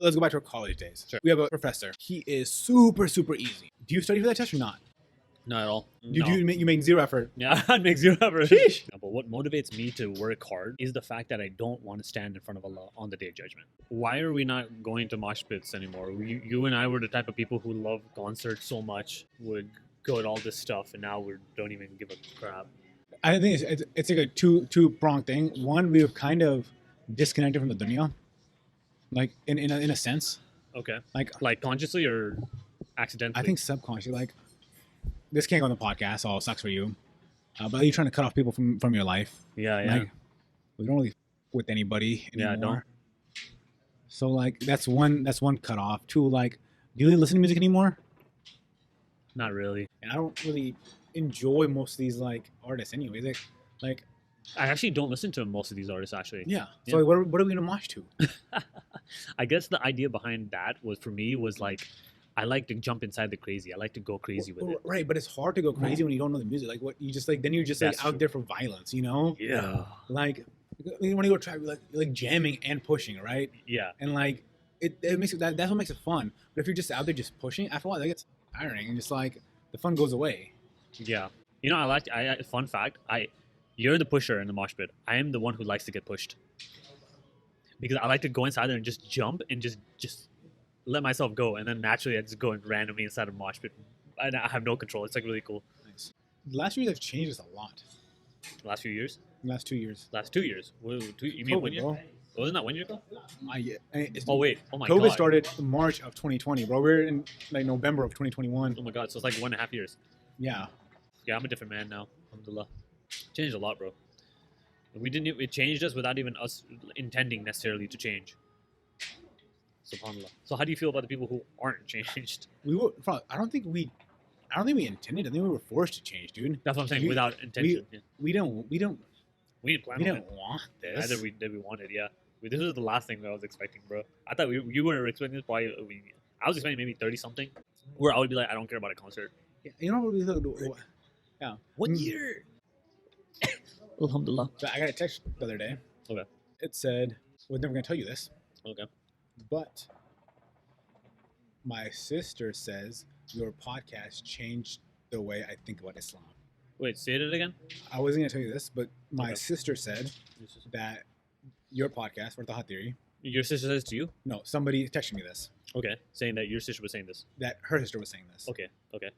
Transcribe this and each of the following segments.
Let's go back to our college days. Sure. We have a professor. He is super, super easy. Do you study for that test or not? Not at all. You make zero effort. Yeah, it makes you ever. Sheesh. But what motivates me to work hard is the fact that I don't want to stand in front of Allah on the day of judgment. Why are we not going to mosh pits anymore? You and I were the type of people who love concerts so much, would go to all this stuff, and now we don't even give a crap. I think it's like a two-pronged thing. One, we've kind of disconnected from the dunya, like in a sense. Okay. Like Consciously or accidentally? I think subconsciously. Like, this can't go on the podcast, so it sucks for you. But you're trying to cut off people from your life. Yeah, yeah. Like, we don't really with anybody anymore. Yeah, don't. So like that's one cut off. Two, like, do you really listen to music anymore? Not really. And I don't really enjoy most of these like artists anyway. Like I actually don't listen to most of these artists, actually. yeah. Yeah. So like, what are we gonna mosh to? I guess the idea behind that was like, I like to jump inside the crazy. I like to go crazy with it. Right, but it's hard to go crazy when you don't know the music. Like what you just like, then you're just like That's out true. there for violence, you know? Yeah. Like when you go try, you're like jamming and pushing, right? Yeah. And like it makes it that's what makes it fun. But if you're just out there just pushing, after a while that gets tiring and just like the fun goes away. Yeah. You know, fun fact, you're the pusher in the mosh pit. I am the one who likes to get pushed. Because I like to go inside there and just jump and just let myself go, and then naturally I just go randomly inside a mosh pit. I have no control. It's like really cool. Nice. The last few years have changed us a lot. The last few years? The last 2 years. Last 2 years? You mean 1 year? Bro. Wasn't that 1 year ago? Oh wait. Oh my COVID god. started in March of 2020, bro. We're in like November of 2021. Oh my god. So it's like 1.5 years. Yeah. Yeah, I'm a different man now. Alhamdulillah. Changed a lot, bro. It changed us without even us intending necessarily to change. SubhanAllah. So how do you feel about the people who aren't changed? I don't think we intended. I think we were forced to change, dude. That's what I'm saying. Without intention. We don't We didn't plan we on don't it. want this. Either we wanted, yeah. This was the last thing that I was expecting, bro. I thought you weren't expecting this. Probably, I was expecting maybe 30 something, where I would be like, I don't care about a concert. You know what we thought? Yeah. 1 year. Alhamdulillah. So I got a text the other day. Okay. It said, "We're never gonna tell you this, Okay. but my sister says your podcast changed the way I think about Islam." Wait, say it again. I wasn't gonna tell you this, but my Okay. sister said that your podcast, FarTaha Theory. Your sister says to you? No, somebody texted me this. Okay. Saying that your sister was saying this. That her sister was saying this. Okay. Okay.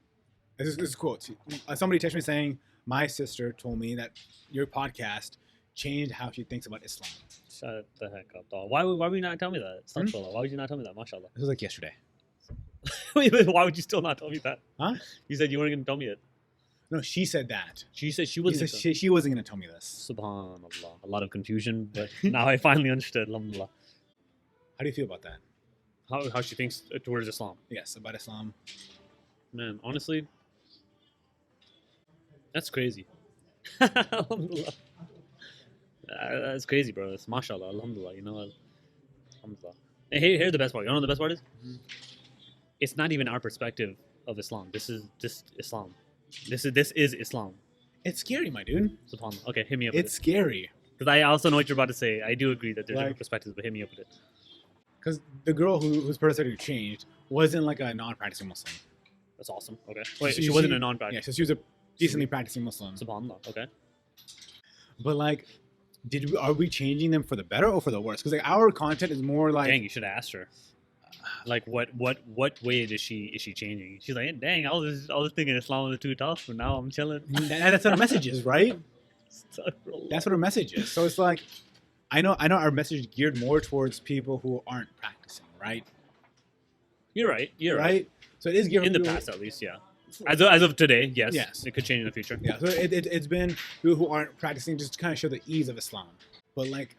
This is quote. Somebody texted me saying, "My sister told me that your podcast changed how she thinks about Islam." Shut the heck up, dog. Why would you not tell me that? Astaghfirullah. Why would you not tell me that? MashaAllah. This was like yesterday. Wait, why would you still not tell me that? Huh? You said you weren't going to tell me it. No, she said that. She said she She wasn't. said she wasn't going to tell me this. Subhanallah. A lot of confusion, but now I finally understood. Alhamdulillah. How do you feel about that? How she thinks towards Islam. Yes, about Islam. Man, honestly, that's crazy. Alhamdulillah. That's crazy, bro. It's mashallah. Alhamdulillah. You know what? Alhamdulillah. Hey, here's the best part. You know what the best part is? Mhm. It's not even our perspective of Islam. This is just Islam. This is Islam. It's scary, my dude. SubhanAllah. Okay, hit me up. It's scary. Because I also know what you're about to say. I do agree that there's different Like- perspectives, but hit me up with it. Because the girl whose personality changed wasn't like a non-practicing Muslim. That's awesome. Okay. Wait, she wasn't a non-practice. Yeah, so she was a decently practicing Muslim. SubhanAllah. Okay. But like, are we changing them for the better or for the worse? Because like our content is more like, Dang, you should have asked her. Like, what way is she changing? She's like, dang, I was thinking Islam was too tough, but now I'm chilling. that's what our message is, right? Astaghfirullah. That's what our message is. So it's like, I know our message is geared more towards people who aren't practicing, right? You're right. You're right. So it is geared In the for people- past, at least, yeah. As of today, yes. Yes. It could change in the future. Yeah, so it's been people who aren't practicing just to kind of show the ease of Islam. But like,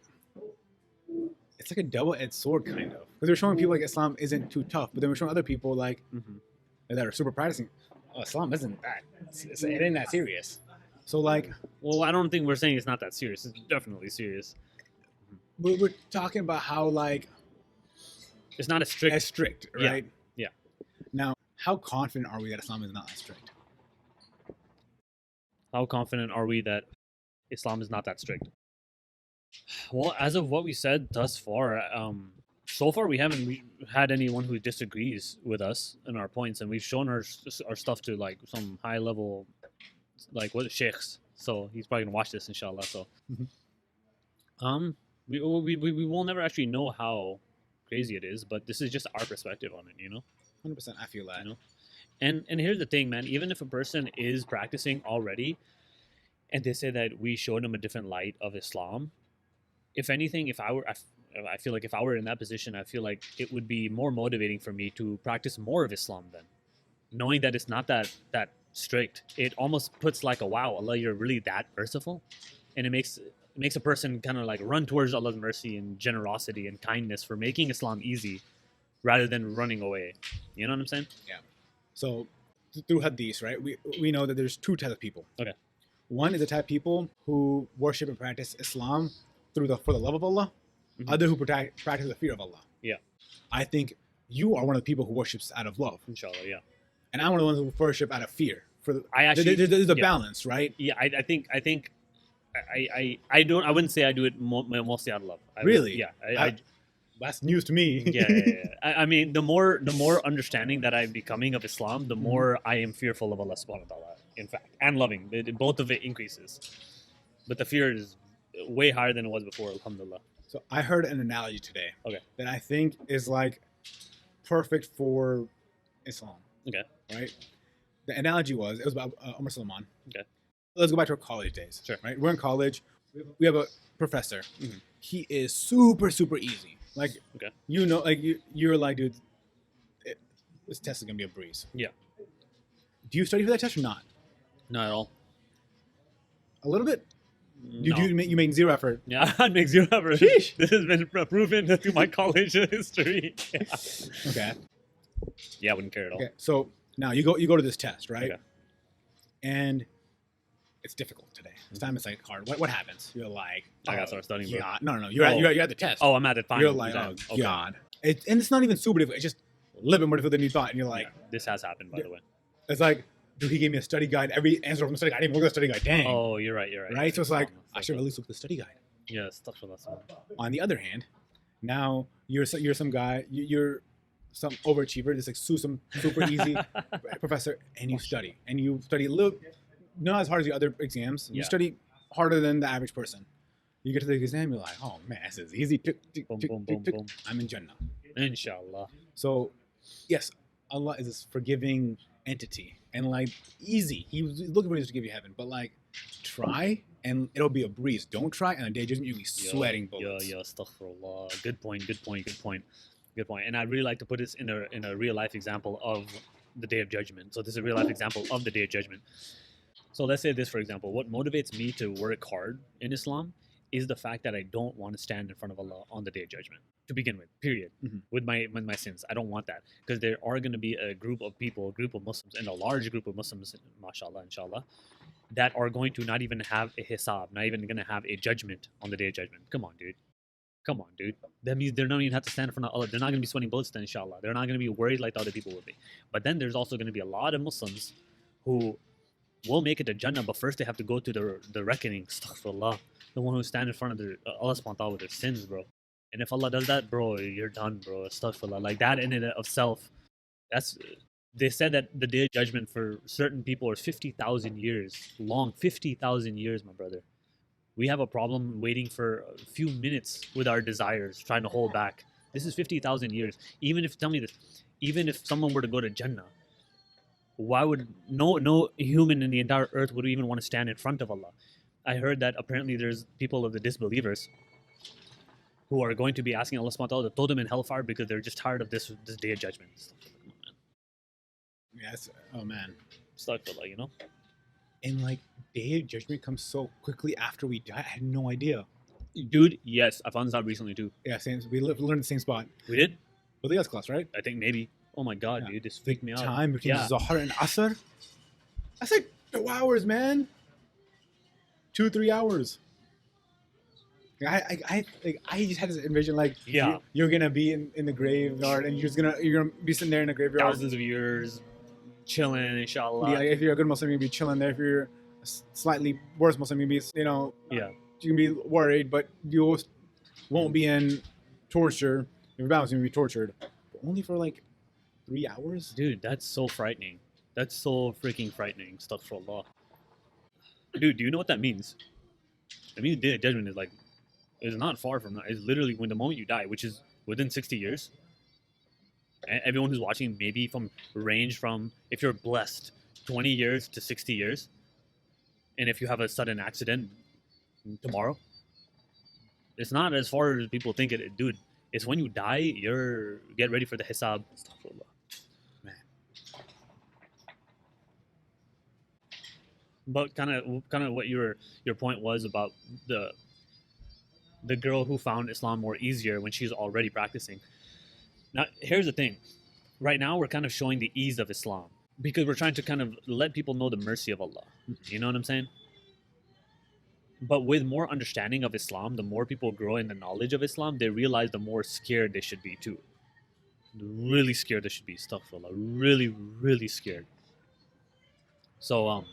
it's like a double-edged sword, kind of. Because we're showing people like Islam isn't too tough, but then we're showing other people like Mhm. that are super practicing. Oh, Islam isn't that. It ain't that serious. So like, Well, I don't think we're saying it's not that serious. It's definitely serious. we're talking about how like It's not as strict. as strict, Yeah, right? yeah. Now, how confident are we that Islam is not as strict? How confident are we that Islam is not that strict? Well, as of what we said thus far, so far we haven't had anyone who disagrees with us and our points, and we've shown our stuff to like some high level, like what sheikhs. So he's probably gonna watch this, inshallah. So, Mhm. we will never actually know how crazy it is, but this is just our perspective on it, 100%. I feel that. You know? And here's the thing, man. Even if a person is practicing already, and they say that we showed them a different light of Islam, if anything, I feel like if I were in that position, I feel like it would be more motivating for me to practice more of Islam then, knowing that it's not that strict. It almost puts like a wow, Allah, you're really that merciful, and it makes a person kind of like run towards Allah's mercy and generosity and kindness for making Islam easy, rather than running away. You know what I'm saying? So through hadith, right, we know that there's two types of people. Okay. One is the type of people who worship and practice Islam for the love of Allah. Mhm. Other who practice the fear of Allah. Yeah. I think you are one of the people who worships out of love, Inshallah, yeah. and I'm one of the ones who worship out of fear. I actually, there's a yeah. balance, right? Yeah, I think I don't. I wouldn't say I do it mostly out of love. Really? Yeah. That's news to me. Yeah. I mean, the more understanding that I'm becoming of Islam, the Mhm. more I am fearful of Allah subhanahu wa ta'ala, in fact, and loving. Both of it increases. But the fear is way higher than it was before, alhamdulillah. So I heard an analogy today. Okay. That I think is like perfect for Islam. Okay. Right. The analogy was about Umar Salman. Okay. Let's go back to our college days. Sure. Right. We're in college. We have a professor. Mhm. He is super easy. Like, Okay. like you're like, dude, this test is gonna be a breeze. Yeah. Do you study for that test or not? Not at all. A little bit. No. You make zero effort. Yeah, I'd make zero effort. Sheesh. This has been proven through my college history. Okay. Yeah, I wouldn't care at all. Okay. So now you go to this test, right? Okay. And it's difficult today. This time it's like hard. What happens? You're like, I gotta start studying, bro. God. No. You're at the test. Oh, I'm at the final. You're like, exam. oh Okay. God. And it's not even super difficult. It's just a little bit more difficult than you thought. And you're like, Yeah, this has happened, by the way. it's like, dude, he gave me a study guide. Every answer from the study guide. I didn't even look at the study guide. Dang. Oh, you're right. Right? So it's like, I should at least look at the study guide. Yeah, Astaghfirullah. On the other hand, now you're some guy, you're some overachiever, just like some super easy professor, and you study a little, not as hard as the other exams. You Yeah. study harder than the average person. You get to the exam, you're like, oh man, this is easy. Tick, tick, Boom, tick, boom, tick, boom, tick. boom. I'm in Jannah. Inshallah. So, yes, Allah is this forgiving entity, and like easy. He's looking for ways to give you heaven, but like try and it'll be a breeze. Don't try, and on the day of judgment you'll be sweating bullets. Yeah, Astaghfirullah. Good point. And I'd really like to put this in a real life example of the Day of Judgment. So this is a real life example of the Day of Judgment. So let's say this, for example. What motivates me to work hard in Islam is the fact that I don't want to stand in front of Allah on the Day of Judgment to begin with, period. Mhm. With my sins. I don't want that, because there are going to be a group of people, a group of Muslims, and a large group of Muslims, mashallah, inshallah, that are going to not even have a hisab, not even going to have a judgment on the Day of Judgment. Come on, dude. That means they're not even have to stand in front of Allah. They're not going to be sweating bullets then, inshallah. They're not going to be worried like the other people will be. But then there's also going to be a lot of Muslims who will make it to Jannah, but first they have to go to the reckoning. Astaghfirullah. The one who stand in front of Allah subhanahu wa ta'ala with their sins, bro. And if Allah does that, bro, you're done, bro. Astaghfirullah. Like that in and of self, they said that the Day of Judgment for certain people is 50,000 years long. 50,000 years, my brother. We have a problem waiting for a few minutes with our desires, trying to hold back. This is 50,000 years. Tell me this, even if someone were to go to Jannah, why would no human in the entire earth would even want to stand in front of Allah? I heard that apparently there's people of the disbelievers who are going to be asking Allah subhanahu wa ta'ala to throw them in hellfire because they're just tired of this Day of Judgment. Yes. Oh man. Astaghfirullah, you know? And like Day of Judgment comes so quickly after we die. I had no idea. Dude, yes, I found this out recently too. Yeah, same. We learned the same spot. We did? But the class, right? I think maybe. Oh my god, Yeah. dude, this freaked me out. Time between Yeah. Zohar and Asr. That's like 2 hours, man. 2-3 hours. I just had this envision like Yeah. you're gonna be in the graveyard and you're gonna be sitting there in the graveyard. Thousands of years, chilling, inshallah. Yeah, if you're a good Muslim, you'll be chilling there. If you're a slightly worse Muslim, you'll be Yeah. you can be worried, but you won't be in torture. You're balancing to be tortured, but only for like 3 hours. Dude, that's so frightening. That's so freaking frightening. Astaghfirullah. Dude, do you know what that means? I mean, the day of judgment is like, it's not far from that. It's literally when the moment you die, which is within 60 years. And everyone who's watching, maybe range from, if you're blessed, 20 years to 60 years. And if you have a sudden accident tomorrow, it's not as far as people think it, dude. It's when you die, get ready for the hisab. Astaghfirullah. Man. But kind of what your point was about the girl who found Islam more easier when she's already practicing. Now, here's the thing. Right now, we're kind of showing the ease of Islam because we're trying to kind of let people know the mercy of Allah. You know what I'm saying? But with more understanding of Islam, the more people grow in the knowledge of Islam, they realize the more scared they should be too. Really scared they should be. Astaghfirullah. Really, really scared. So,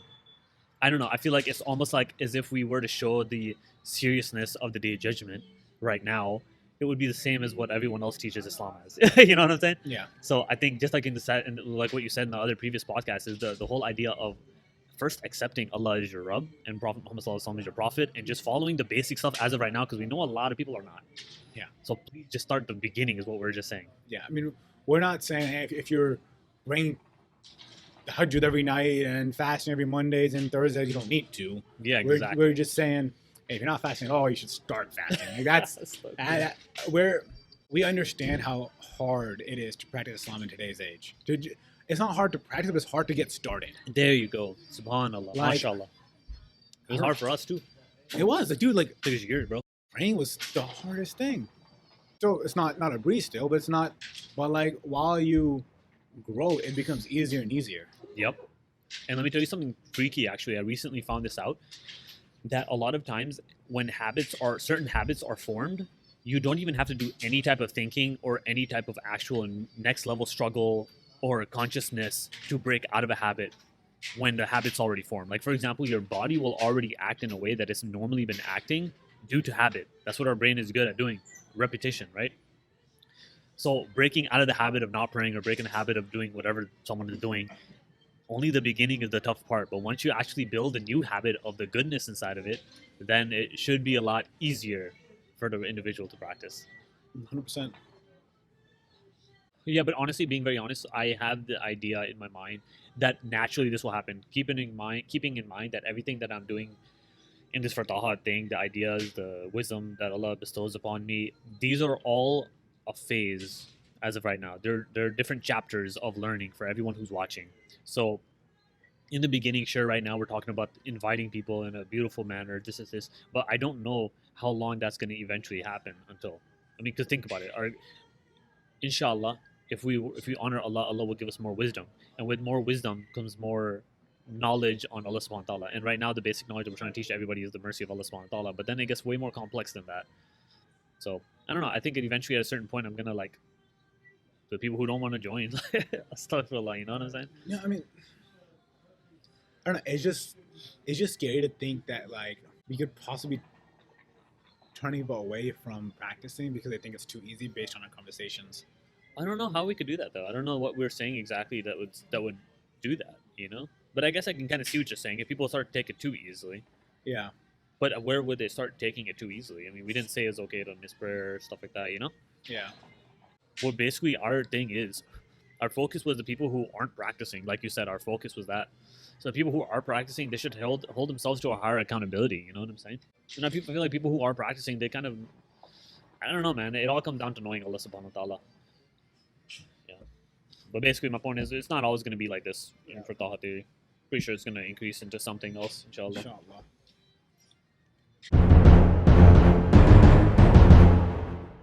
I don't know. I feel like it's almost like as if we were to show the seriousness of the Day of Judgment right now, it would be the same as what everyone else teaches Islam as. You know what I'm saying? Yeah. So I think just like in the set and like what you said in the other previous podcast is the whole idea of first accepting Allah as your Rabb and Prophet Muhammad Sallallahu Alaihi Wasallam as your Prophet and just following the basic stuff as of right now because we know a lot of people are not. Yeah. So please just start the beginning is what we're just saying. Yeah. I mean, we're not saying hey, if you're praying Tahajjud every night and fasting every Mondays and Thursdays, you don't need to. Yeah, exactly. We're just saying hey, if you're not fasting at all, you should start fasting. Like that's we understand how hard it is to practice Islam in today's age. It's not hard to practice, but it's hard to get started. There you go. Subhanallah. Like, MashaAllah. It was hard for us too. It was. Like, dude, like, It took us years, bro. praying was the hardest thing. So it's not a breeze still, but it's not. But like, while you grow, it becomes easier and easier. Yep. And let me tell you something freaky, actually. I recently found this out, that a lot of times when certain habits are formed, you don't even have to do any type of thinking or any type of actual next level struggle or consciousness to break out of a habit when the habit's already formed. Like, for example, your body will already act in a way that it's normally been acting due to habit. That's what our brain is good at doing. Repetition, right? So breaking out of the habit of not praying or breaking the habit of doing whatever someone is doing, only the beginning is the tough part. But once you actually build a new habit of the goodness inside of it, then it should be a lot easier for the individual to practice. 100%. Yeah, but honestly, being very honest, I have the idea in my mind that naturally this will happen. Keeping in mind that everything that I'm doing in this FarTaha thing, the ideas, the wisdom that Allah bestows upon me, these are all a phase as of right now. They're different chapters of learning for everyone who's watching. So in the beginning, sure, right now we're talking about inviting people in a beautiful manner, this, but I don't know how long that's going to eventually happen until, because think about it. Inshallah, if we honor Allah, Allah will give us more wisdom, and with more wisdom comes more knowledge on Allah subhanahu wa ta'ala. And right now the basic knowledge that we're trying to teach everybody is the mercy of Allah subhanahu wa ta'ala, but then it gets way more complex than that. So I don't know, I think eventually at a certain point I'm gonna like the people who don't want to join Astaghfirullah, you know what I'm saying? Yeah, I mean, I don't know, it's just scary to think that like we could possibly turning people away from practicing because they think it's too easy based on our conversations. I don't know how we could do that though. I don't know what we're saying exactly that would do that, you know? But I guess I can kind of see what you're saying. If people start to take it too easily. Yeah. But where would they start taking it too easily? I mean, we didn't say it's okay to miss prayer, stuff like that, you know? Yeah. Well, basically our thing is, our focus was the people who aren't practicing. Like you said, our focus was that. So the people who are practicing, they should hold themselves to a higher accountability, you know what I'm saying? So now people feel like people who are practicing, they kind of, I don't know, man. It all comes down to knowing Allah subhanahu wa ta'ala. Yeah. But basically my point is, it's not always going to be like this in FarTaha theory. Pretty sure it's going to increase into something else, inshallah. Inshallah.